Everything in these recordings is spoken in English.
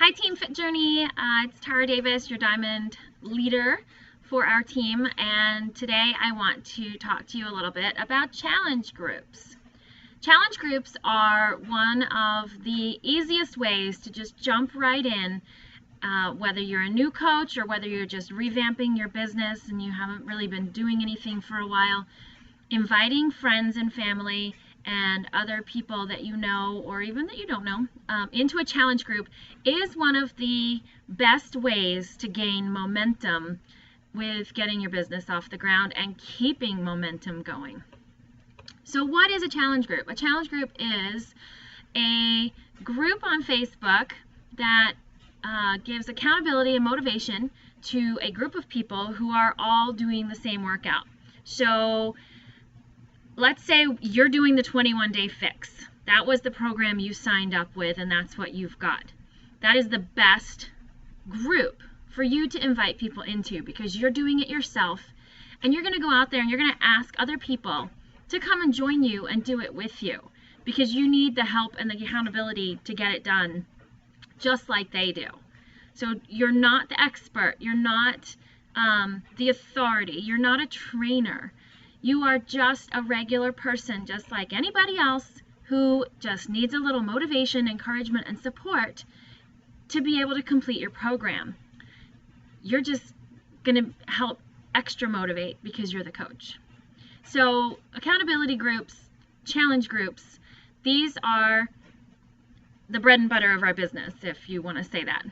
Hi Team Fit Journey, it's Tara Davis, your Diamond leader for our team, and today I want to talk to you a little bit about challenge groups. Challenge groups are one of the easiest ways to just jump right in, whether you're a new coach or whether you're just revamping your business and you haven't really been doing anything for a while. Inviting friends and family and other people that you know or even that you don't know into a challenge group is one of the best ways to gain momentum with getting your business off the ground and keeping momentum going. So what is a challenge group? A challenge group is a group on Facebook that gives accountability and motivation to a group of people who are all doing the same workout. So let's say you're doing the 21-day fix. That was the program you signed up with, and that's what you've got. That is the best group for you to invite people into because you're doing it yourself, and you're going to go out there and you're going to ask other people to come and join you and do it with you because you need the help and the accountability to get it done just like they do. So you're not the expert, you're not the authority, you're not a trainer. You are just a regular person, just like anybody else who just needs a little motivation, encouragement, and support to be able to complete your program. You're just going to help extra motivate because you're the coach. So accountability groups, challenge groups, these are the bread and butter of our business, if you want to say that.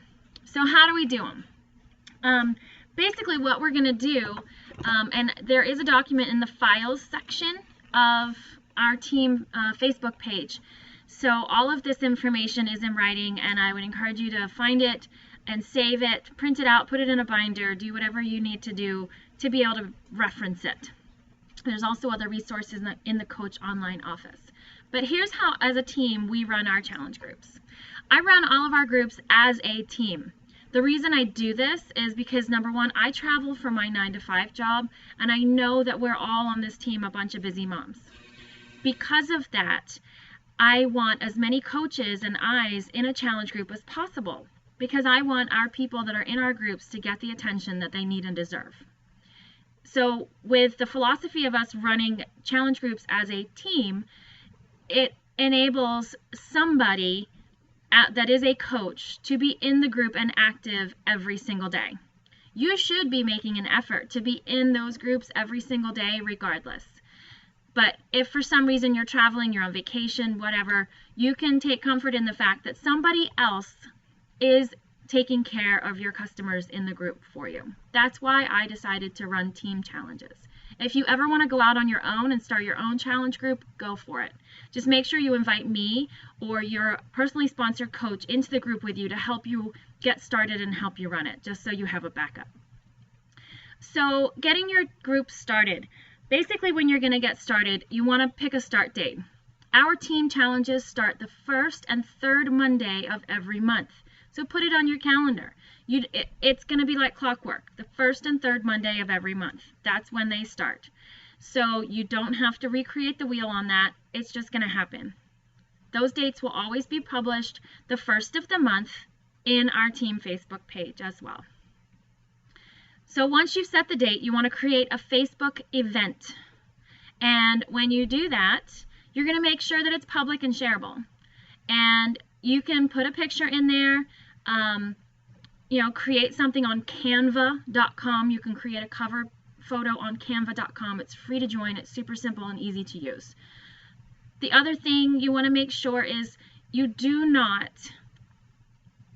So how do we do them? Basically what we're going to do, and there is a document in the files section of our team Facebook page. So all of this information is in writing, and I would encourage you to find it and save it, print it out, put it in a binder, do whatever you need to do to be able to reference it. There's also other resources in the Coach Online office. But here's how, as a team, we run our challenge groups. I run all of our groups as a team. The reason I do this is because, number one, I travel for my 9-to-5 job, and I know that we're all on this team a bunch of busy moms. Because of that, I want as many coaches and eyes in a challenge group as possible because I want our people that are in our groups to get the attention that they need and deserve. So with the philosophy of us running challenge groups as a team, it enables somebody that is a coach to be in the group and active every single day. You should be making an effort to be in those groups every single day regardless. But if for some reason you're traveling, you're on vacation, whatever, you can take comfort in the fact that somebody else is taking care of your customers in the group for you. That's why I decided to run team challenges. If you ever want to go out on your own and start your own challenge group, go for it. Just make sure you invite me or your personally sponsored coach into the group with you to help you get started and help you run it, just so you have a backup. So getting your group started. Basically, when you're going to get started, you want to pick a start date. Our team challenges start the first and third Monday of every month. So put it on your calendar. It's going to be like clockwork, the first and third Monday of every month. That's when they start. So you don't have to recreate the wheel on that. It's just going to happen. Those dates will always be published the first of the month in our team Facebook page as well. So once you've set the date, you want to create a Facebook event. And when you do that, you're going to make sure that it's public and shareable. And you can put a picture in there, create something on canva.com. You can create a cover photo on canva.com. It's free to join. It's super simple and easy to use. The other thing you want to make sure is you do not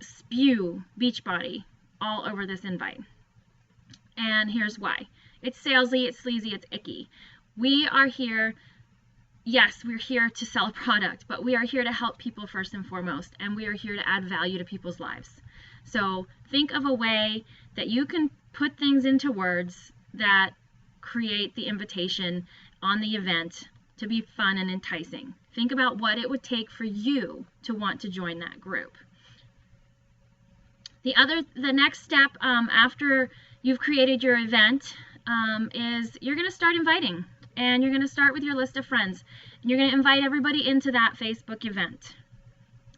spew Beachbody all over this invite. And here's why. It's salesy, it's sleazy, it's icky. We are here. Yes, we're here to sell a product, but we are here to help people first and foremost, and we are here to add value to people's lives. So think of a way that you can put things into words that create the invitation on the event to be fun and enticing. Think about what it would take for you to want to join that group. The next step after you've created your event is you're going to start inviting. And you're going to start with your list of friends. And you're going to invite everybody into that Facebook event.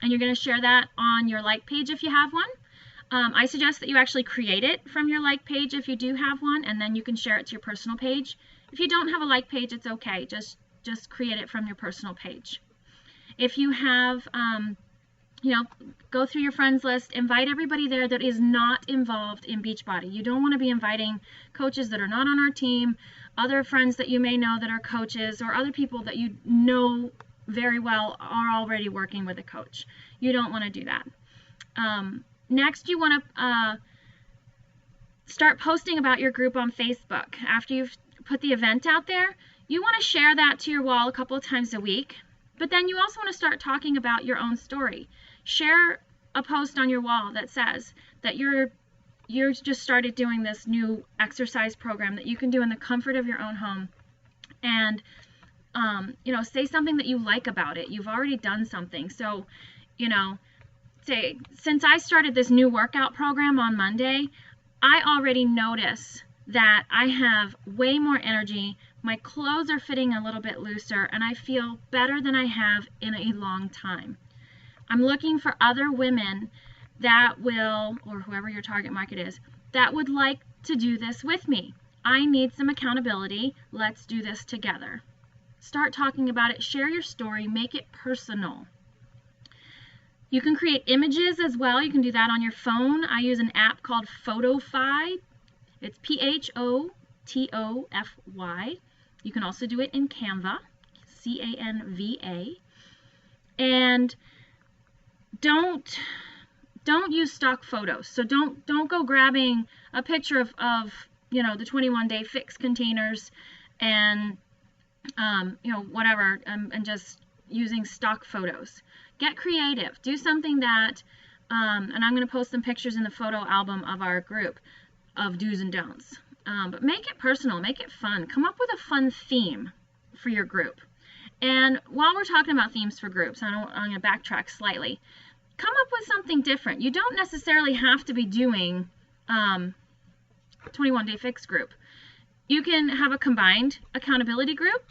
and you're going to share that on your like page if you have one. I suggest that you actually create it from your like page if you do have one, and then you can share it to your personal page. If you don't have a like page, it's okay. Just create it from your personal page. If you have, go through your friends list, invite everybody there that is not involved in Beachbody. You don't want to be inviting coaches that are not on our team, other friends that you may know that are coaches, or other people that you know very well are already working with a coach. You don't want to do that. Next, you want to start posting about your group on Facebook. After you've put the event out there, you want to share that to your wall a couple of times a week. But then you also want to start talking about your own story. Share a post on your wall that says that you're just started doing this new exercise program that you can do in the comfort of your own home. And say something that you like about it. You've already done something. So, say, since I started this new workout program on Monday, I already notice that I have way more energy, my clothes are fitting a little bit looser, and I feel better than I have in a long time. I'm looking for other women that will, or whoever your target market is, that would like to do this with me. I need some accountability. Let's do this together. Start talking about it, share your story, make it personal. You can create images as well. You can do that on your phone. I use an app called Photofy. It's Photofy. You can also do it in Canva, Canva. And don't use stock photos. So don't go grabbing a picture of the 21-day fix containers and whatever, and just using stock photos. Get creative. Do something that, and I'm going to post some pictures in the photo album of our group of do's and don'ts. But make it personal, make it fun. Come up with a fun theme for your group. And while we're talking about themes for groups, I'm going to backtrack slightly. Come up with something different. You don't necessarily have to be doing 21-day fix group. You can have a combined accountability group,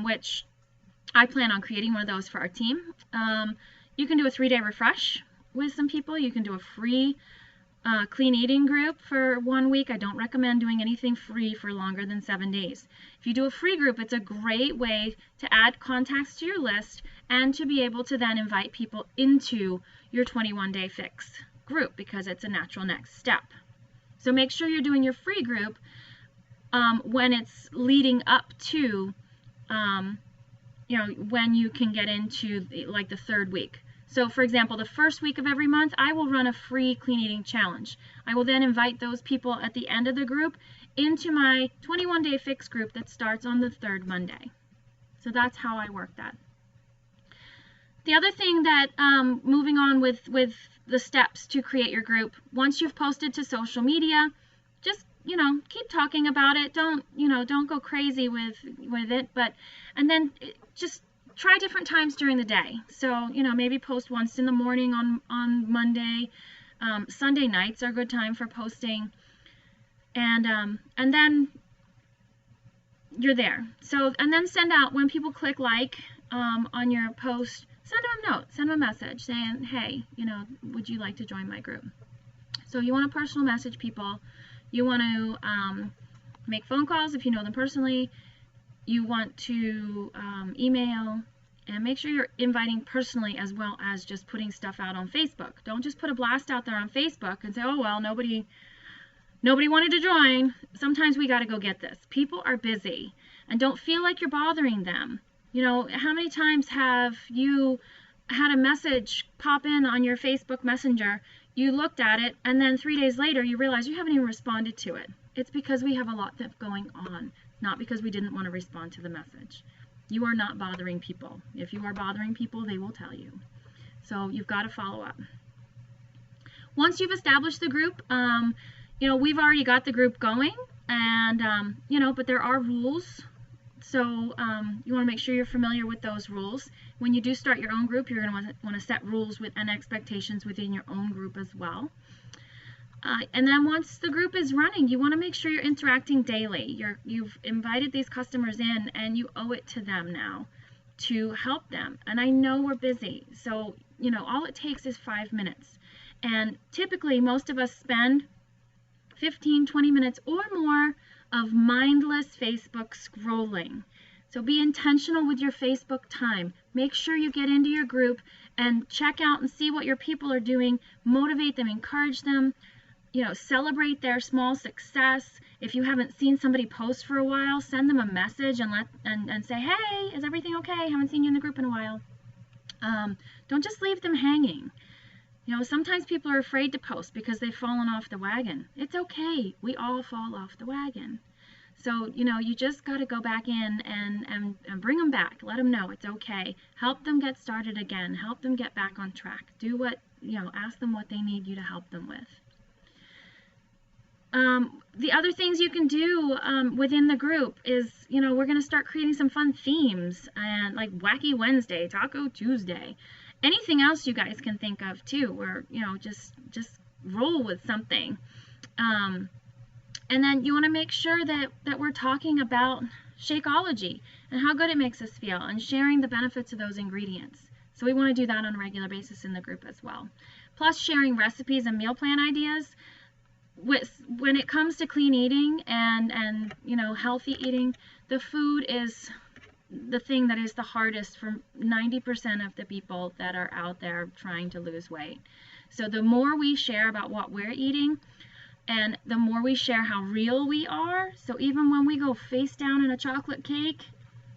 which I plan on creating one of those for our team. You can do a 3-day refresh with some people. You can do a free clean eating group for 1 week. I don't recommend doing anything free for longer than 7 days. If you do a free group, it's a great way to add contacts to your list and to be able to then invite people into your 21-day fix group, because it's a natural next step. So make sure you're doing your free group when it's leading up to when you can get into like the 3rd week. So for example, the 1st week of every month, I will run a free clean eating challenge. I will then invite those people at the end of the group into my 21-day fix group that starts on the 3rd Monday. So that's how I work that. The other thing that, moving on with the steps to create your group, once you've posted to social media, just keep talking about it. Don't go crazy with it, and then just try different times during the day. So, maybe post once in the morning on Monday. Sunday nights are a good time for posting. And then you're there. So, and then send out, when people click like on your post, send them a note, send them a message saying, hey, would you like to join my group? So you want to personal message people. You want to make phone calls if you know them personally. You want to email, and make sure you're inviting personally as well as just putting stuff out on Facebook. Don't just put a blast out there on Facebook and say, oh, well, nobody wanted to join. Sometimes we got to go get this. People are busy, and don't feel like you're bothering them. How many times have you had a message pop in on your Facebook Messenger, you looked at it, and then 3 days later you realize you haven't even responded to it? It's because we have a lot that's going on, not because we didn't want to respond to the message. You are not bothering people. If you are bothering people, they will tell you. So you've got to follow up. Once you've established the group, we've already got the group going, and but there are rules. So you want to make sure you're familiar with those rules. When you do start your own group, you're going to want to set rules and expectations within your own group as well. And then once the group is running, you want to make sure you're interacting daily. You've invited these customers in, and you owe it to them now to help them. And I know we're busy, so all it takes is 5 minutes. And typically most of us spend 15, 20 minutes or more of mindless Facebook scrolling. So be intentional with your Facebook time. Make sure you get into your group and check out and see what your people are doing. Motivate them, encourage them, celebrate their small success. If you haven't seen somebody post for a while, send them a message and say, hey, is everything okay? Haven't seen you in the group in a while. Don't just leave them hanging. Sometimes people are afraid to post because they've fallen off the wagon. It's okay. We all fall off the wagon. So, you just got to go back in and bring them back. Let them know it's okay. Help them get started again. Help them get back on track. Do what, ask them what they need you to help them with. The other things you can do within the group is, we're going to start creating some fun themes, and like Wacky Wednesday, Taco Tuesday, anything else you guys can think of too, where, just roll with something. And then you want to make sure that we're talking about Shakeology and how good it makes us feel and sharing the benefits of those ingredients. So we want to do that on a regular basis in the group as well. Plus sharing recipes and meal plan ideas. When it comes to clean eating and healthy eating, the food is the thing that is the hardest for 90% of the people that are out there trying to lose weight. So the more we share about what we're eating, and the more we share how real we are, so even when we go face down in a chocolate cake,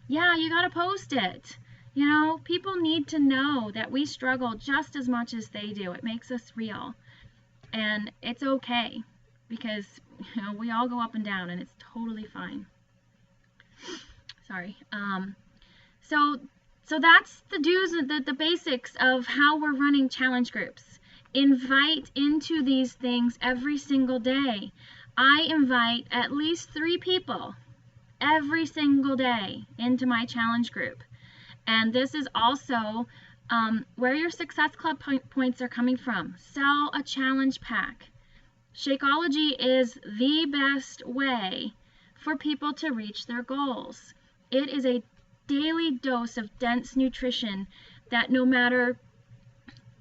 yeah, you gotta post it. People need to know that we struggle just as much as they do. It makes us real. And it's okay, because we all go up and down, and it's totally fine. Sorry. So that's the do's and the basics of how we're running challenge groups. Invite into these things every single day. I invite at least 3 people every single day into my challenge group. And this is also where your Success Club points are coming from. Sell a challenge pack. Shakeology is the best way for people to reach their goals. It is a daily dose of dense nutrition that no matter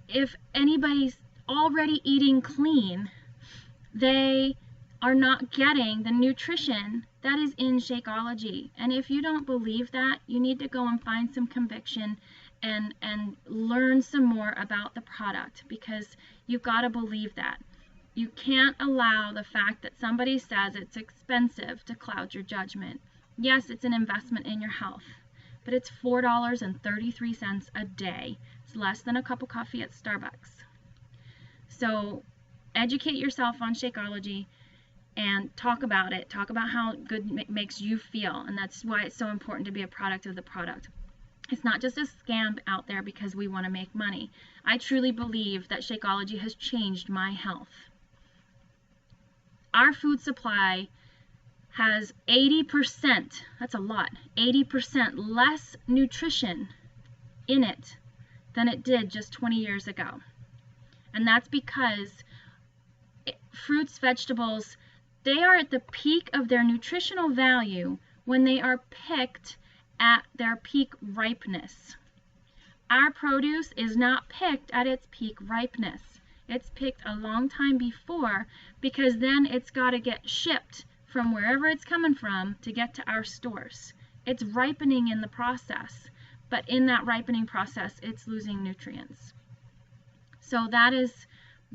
if anybody's already eating clean, they are not getting the nutrition that is in Shakeology. And if you don't believe that, you need to go and find some conviction and learn some more about the product, because you've got to believe that. You can't allow the fact that somebody says it's expensive to cloud your judgment. Yes, it's an investment in your health, but it's $4.33 a day. It's less than a cup of coffee at Starbucks. So educate yourself on Shakeology and talk about it. Talk about how good it makes you feel, and that's why it's so important to be a product of the product. It's not just a scam out there because we want to make money. I truly believe that Shakeology has changed my health. Our food supply has 80%, that's a lot, 80% less nutrition in it than it did just 20 years ago. And that's because fruits, vegetables, they are at the peak of their nutritional value when they are picked at their peak ripeness. Our produce is not picked at its peak ripeness. It's picked a long time before, because then it's got to get shipped from wherever it's coming from to get to our stores. It's ripening in the process, but in that ripening process, it's losing nutrients. So that is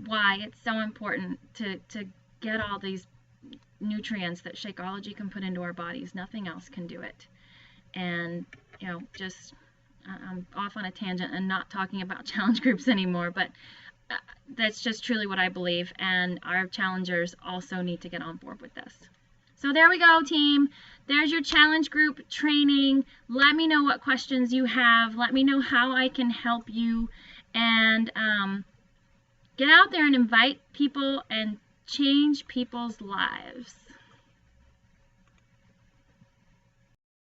why it's so important to get all these nutrients that Shakeology can put into our bodies. Nothing else can do it. And, I'm off on a tangent and not talking about challenge groups anymore, but that's just truly what I believe, and our challengers also need to get on board with this. So there we go, team. There's your challenge group training. Let me know what questions you have. Let me know how I can help you, and get out there and invite people and change people's lives.